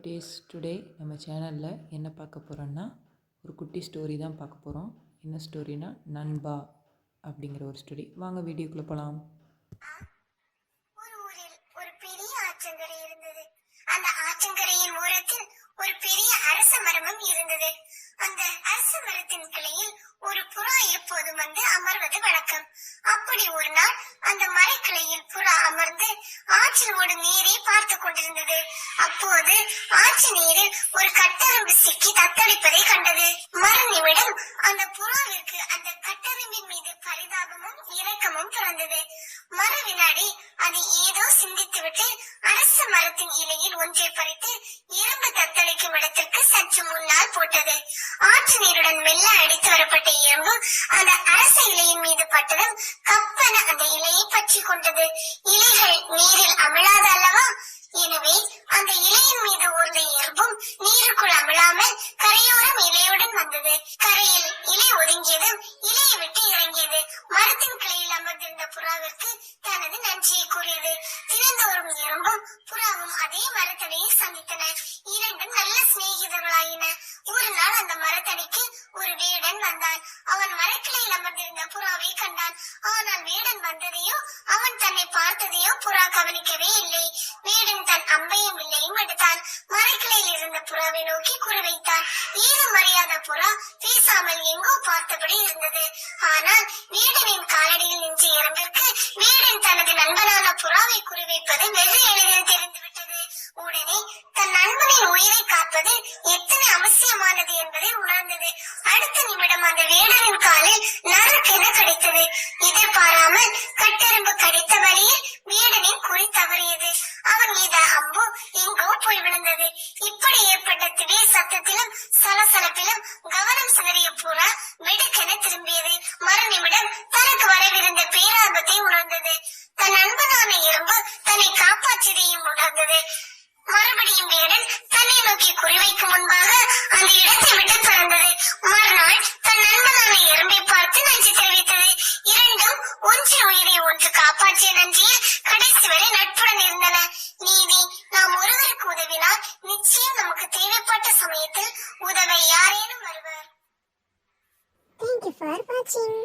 குட்டீஸ், டுடே நம்ம சேனலில் என்ன பார்க்க போகிறோன்னா ஒரு குட்டி ஸ்டோரி தான் பார்க்க போகிறோம். என்ன ஸ்டோரினா நண்பா அப்படிங்கிற ஒரு ஸ்டோரி. வாங்க வீடியோக்குள்ளே போகலாம். ஒரு ஊரில் ஒரு பெரிய ஆற்றங்கரை இருந்தது. அந்த ஆற்றங்கரையின் ஓரத்தில் ஒரு பெரிய அரச மரமும் இருந்தது. அந்த அரச மரத்தின் கிளையில் ஒரு புறா எப்போதும் வந்து அமர்வது வழக்கம். அப்படி ஒரு நாள் அந்த மரக்கிளையில் புறா அமர்ந்து ஆற்றில் ஓடும் நீரை பார்த்து கொண்டிருந்தது. அப்போது ஆற்று நீரில் ஒரு கட்டெறும்பு சிக்கி தத்தளிப்பதை கண்டது. மறு நிமிடம் அந்த புறாவிற்கு அந்த கட்டெறும்பின் மீது பரிதாபமும் இரக்கமும் பிறந்தது. மறு வினாடி அது ஏதோ சிந்தித்துவிட்டு அரச மரத்தின் இலையில் ஒன்றை பறித்து எறும்பு தத்தளிக்கும் இடத்திற்கு சற்று முன்னால் போட்டது. ஆற்று நீருடன் மெல்ல அடித்து வரப்பட்ட எறும்பு அந்த அரச இலையின் மீது பட்டதும் கப்பன அந்த இலையை பற்றி கொண்டது. இலைகள் நீரில் அமிழாத அல்லவா? எனவே அந்த இலையின் மீது ஊர்ந்த எறும்பும் நீருக்குள் அமிழாமல் கரையோரம் இலையுடன் வந்தது. கரையில் இலை ஒதுங்கியதும் இலையை விட்டு இறங்கியது. மரத்தின் கிளையில் அமர்ந்திருந்த புறாவிற்கு தனது நன்றியை கூறியது. தினந்தோறும் எறும்பும் புறாவும் அதே மரத்தடியை சந்தித்தன. இரண்டும் நல்ல சிநேகிதர்களாயின. ஒரு நாள் அந்த மரத்தடிக்கு ஒரு வேடன் வந்தான். அவன் மரக்கிளையில் அமர்ந்திருந்த புறாவை கண்டான். ஆனால் வேடன் வந்ததையோ அவன் தன்னை பார்த்ததையோ புறா கவனிக்கவே இல்லை. வேடன் தன் அம்பையும் வில்லையும் எடுத்தான். மரக்கிளையில் இருந்த புறாவை நோக்கி குறிவைத்தான். ஏதும் அறியாத புறா பேசாமல் எங்கோ பார்த்தபடி இருந்தது. ஆனால் வேடனின் காலடியில் நின்ற எறும்பிற்கு வேடன் தனது நண்பனான புறாவை குறிவைப்பது வெகு எளிதில் தெரிந்துவிட்டது. உடனே தன் நண்பனின் உயிரை காப்பது எத்தனை அவசியமானது என்பதை உணர்ந்தது. அடுத்த நிமிடம் அந்த வேடனின் காலில் நறுக்கென கடித்தது. எதிர்பாராமல் கட்டெறும்பு கடித்த வழியில் வேடனின் குறி தவறியது. அவன் மீத அம்பு எங்கோ போய் விழுந்தது. இப்படி ஏற்பட்ட திடீர் சத்தத்திலும் சலசலப்பிலும் கவனம் சிதறிய புறா வெடுக்கென திரும்பியது. மறு நிமிடம் தனக்கு வரவிருந்த பேராபத்தை உணர்ந்தது. தன் நண்பனான எறும்பு தன்னை காப்பாற்றியதையும் உணர்ந்தது. மறுபடியும் வேடன் தன்னை நோக்கி குறிவைக்கும் முன்பாக அந்த இடத்தை விட்டு பறந்தது. மறுநாள் தன் நண்பனான எறும்பை பார்த்து நன்றி தெரிவித்தது. இரண்டும் ஒன்றின் உயிரை ஒன்று காப்பாற்றிய நன்றியில் கடைசி வரை நட்புடன் இருந்தன. நீதி, நாம் ஒருவருக்கு உதவினால் நிச்சயம் நமக்கு தேவைப்பட்ட சமயத்தில் உதவ யாரேனும் வருவர். Thank you for watching.